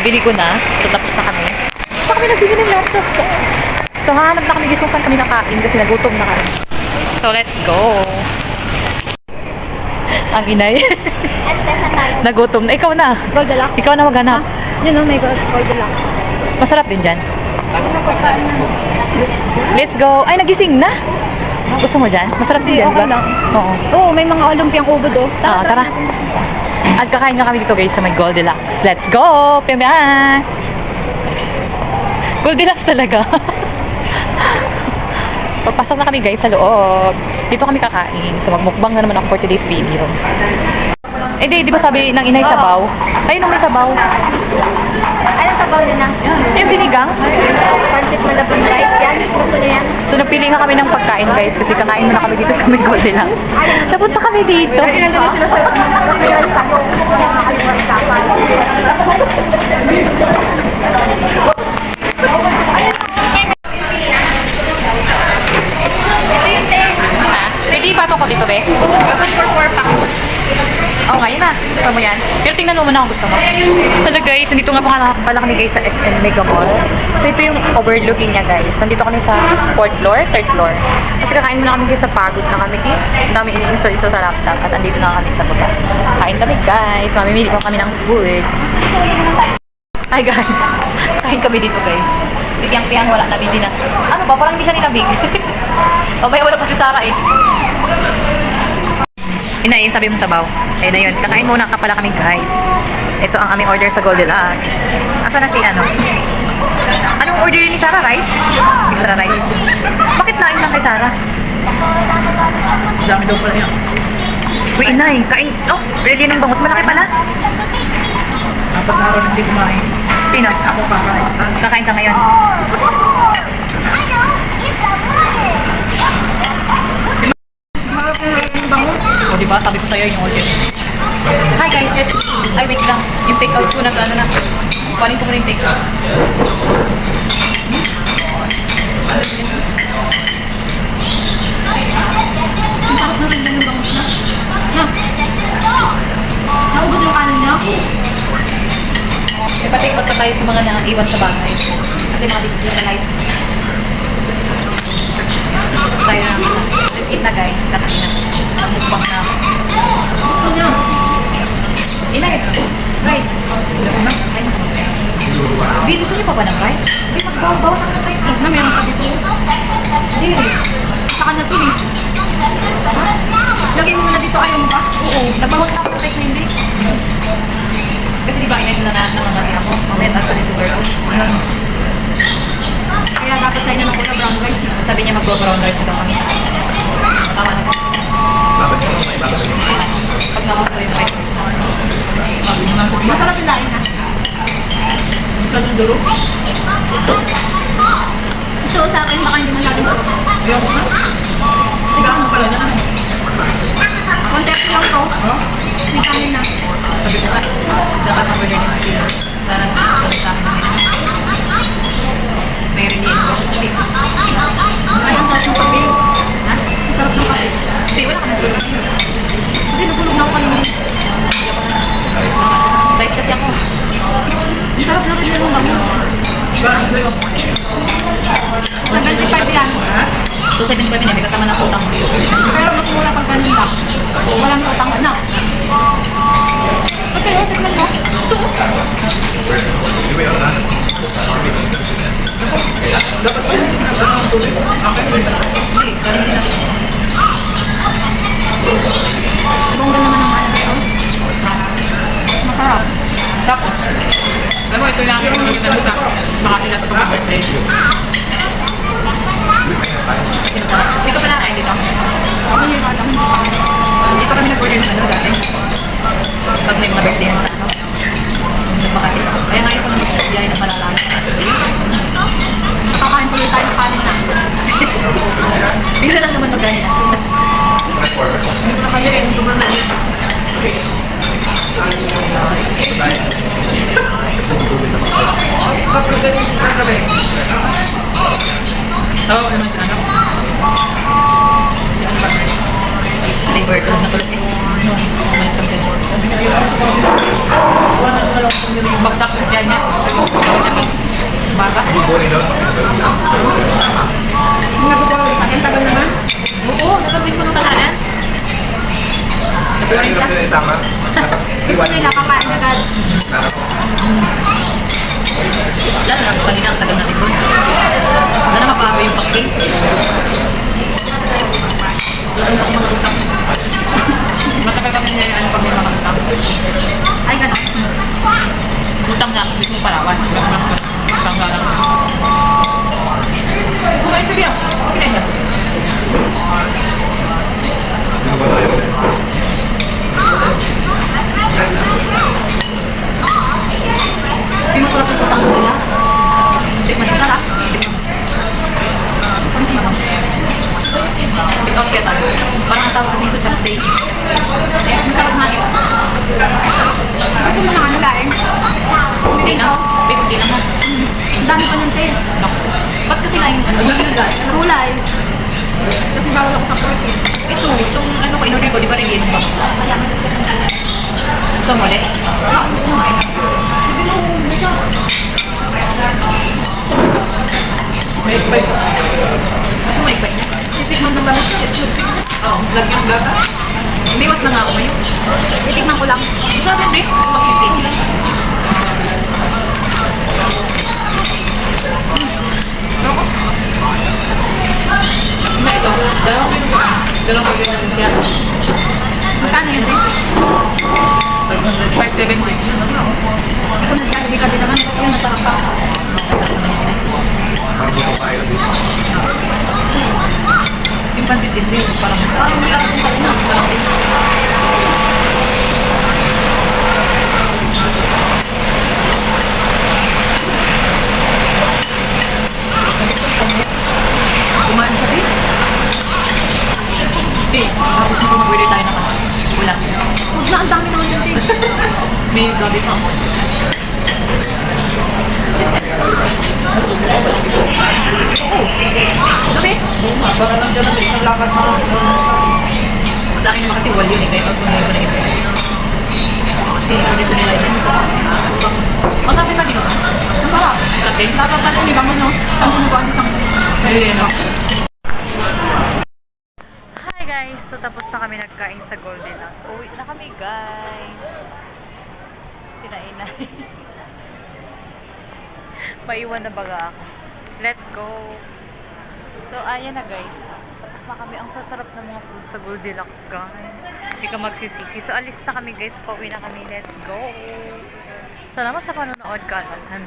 nabili ko na. So, tapos na kami. So, kami nagbili ng laptop, guys. So, hahanap na kami guys kung saan kami nakain kasi nagutom na kami. So, let's go. Ang inay. Nagutom na. Ikaw na. Goldilocks. Ikaw na maghanap. Yun o, may Goldilocks. Masarap din dyan. Let's go. Ay, nagising na. Gusto mo dyan? Masarap din dyan, Okay diba? lang. Oo. Oo, may mga olympiang ubod o. Oo, tara. At kakain nga kami dito guys sa may Goldilocks. Let's go! Piyamyan! Goldilocks talaga. Pagpasok na kami guys sa loob. Dito kami kakain. So magmukbang na naman ako for today's video. Eh di ba sabi ng inay sabaw? Ayun nung may sabaw. Anong sabaw nyo na? Yung sinigang. Pancit malabon rice yan. Gusto nyo yan? So napili nga kami ng pagkain guys kasi kakain muna kami dito sa may Goldilocks. Napunta kami dito. Pwede ipato ko dito, be? Bagus for 4 packs. Oo nga, yun na. Gusto mo yan? Pero tingnan mo muna kung gusto mo. Hello guys, nandito nga pala kami guys sa SM Mega Mall. So ito yung overlooking niya guys. Nandito kami sa 4th floor, 3rd floor. Kasi kakain muna kami guys sa pagod na kami. Ang dami ini-install sa laptop at andito na kami sa baba. Kain kami guys. Mamimili ko kami ng food. Hi guys. Kain kami dito guys. Piyang-piyang wala na busy na. Ano ba? Parang hindi siya ninabig. Babay wala pa si Sarah eh. Inay, sabi mo sabaw. Ayun na yun. Kakain muna ka pala kami, guys. Ito ang aming order sa Goldilocks. Asa na si ano? Anong order ni Sarah? Rice? Extra rice. Bakit nain lang kay Sarah? Dami daw pala yan. Uy, inay. Kain. Oh, really nung bangus. Malaki pala. Apat na araw na hindi kumain. Sino? Ako kakain. Kakain ka ngayon. O, diba? Sabi ko sa'yo yung order. Hi guys, let's eat. Ay, wait lang. Yung take out ko nag-ano na. Kuhanin ko muna yung take out. Ang sarap na rin yan yung bangus na. Naubos yung kanin niya? May pa-take out pa tayo sa mga naiwan sa bagay. Kasi mga busy sila sa live. Tayo na isa. Let's eat na guys. Kakain na. Mukbang na ako. Gusto niya. Inay, rice. Ay, Bi, gusto niyo pa ba ng rice? Uy, magbawas ako ng rice. Na, meron ka dito. Jerry. Sa kanya to eh. Lagay mo muna dito, ayaw mo ba? Oo. Nagbawas na ako ng rice na hindi. Kasi di ba inay na nangangatin ako. Mamaya taas pa rin sugar ko. Kaya dapat sa inyo ng kuna brown rice. Sabi niya mag-brown rice daw kami. Matama na. Pag nakas ko yung rice. Masarap yung lain na. Ganun duro. Ito sa akin, baka hindi masyadong sarap. Ayaw ko na. Ikaw mo pala na. Konti lang to. May kanin na. Sabi ko dapat mag-order din sila. Sana nakakawin sa akin ngayon. May relief ko. Kasi, Ay, ang sarap ng kape. ha? Ang sarap ng kape. Hindi, wala ka nagtulog. Hindi, nagulog na ako kanina. Diet kasi ako. Ang sarap na rin yung bangus. Nag-25 yan. 275 pinami kasama ng utang. Pero mas mura pag ganun lang. Walang utang na. Okay, tignan mo. Hindi, ganun din ako. Bongga naman ang ano dito. Masarap. Tapos, alam mo, ito lang ako nung sa makakita sa pag-birthday. Dito pa na kain dito. Ako yung kadang. Dito kami nag-order ng ano dati. Pag may mga birthday sa ano. Nagmakati. Kaya ngayon ko naman biyahe ng Malalaki. Kakain tuloy tayo ng kanin na. Bigla lang naman mag-gani na. Hindi na kaya yung sobrang na yun. Oo, ano yung tinanong? Hindi, bird. Natulog eh. Umalis kami din. Wala na lang. Yung bagsak dyan niya. Yung baga. Buri doon. Yung nagkukulo ka, yung tagal naman. Oo, napansin ko nung nakaraan. Kaya hindi naman tama. Gusto nila kakain agad. Lalo na kanina ang tagal natin doon. Sana mabago yung packing. Matagal kami nila pag may mga utang. Ay, gano'n. Utang nga, hindi kong palawan. Utang nga lang. Kumain sabi ako. Kinain na. Ano ba tayo? Hindi masarap yung sotang nila. Tikman na sarap. Tikman kaya tayo. Parang tawag kasi ito chapsay. Masarap nga ito. Gusto mo na ano laing? Hindi lang. Babe, hindi lang ha. Ang dami pa nun sa'yo. Naku. Ba't kasi lang yung ano? Gulay. Kasi bawal ako sa pork eh. Itong ano ko, inorder ko, di ba rin yun box? Gusto mo ulit? May igbay. Gusto mo igbay? Titikman ng balas. Oo, vlog yung vlog. Umiwas na nga ako ngayon. Titikman ko lang. Sa akin din, magsisi. Na ito, dalawang kilo ko dalawang kilo na rin siya. Magkano yun din? 570. Hindi ko nagkalagay ka din naman. Yung masarap pa. Parang buto tayo dito. Yung pansit din din, parang Parang masarap yung kanina. sarap din. Kumain sa beef. Okay, tapos na mag-order tayo ng ulam. Huwag na, ang dami naman yun din. May gabi pa ako. Gabi? Baka nandiyan natin isang lakad na. Sa akin naman kasi wall yun eh, kaya pag-tunay ko na ito. Kasi ulit ko nila ito. Masarap din ba din? Ang sarap. Masarap din? Dapat pala yung ibang ano. Isang bunugan, isang Ayun, ano? Hi guys! So tapos na kami nagkain sa Golden Axe. Uwi na kami guys! Sinainay. Maiwan na baga ako. Let's go! So ayan na guys. Tapos na kami. Ang sasarap ng mga food sa Goldilocks guys. Hindi ka magsisisi. So alis na kami guys. Pauwi na kami. Let's go! Salamat sa panonood ka. San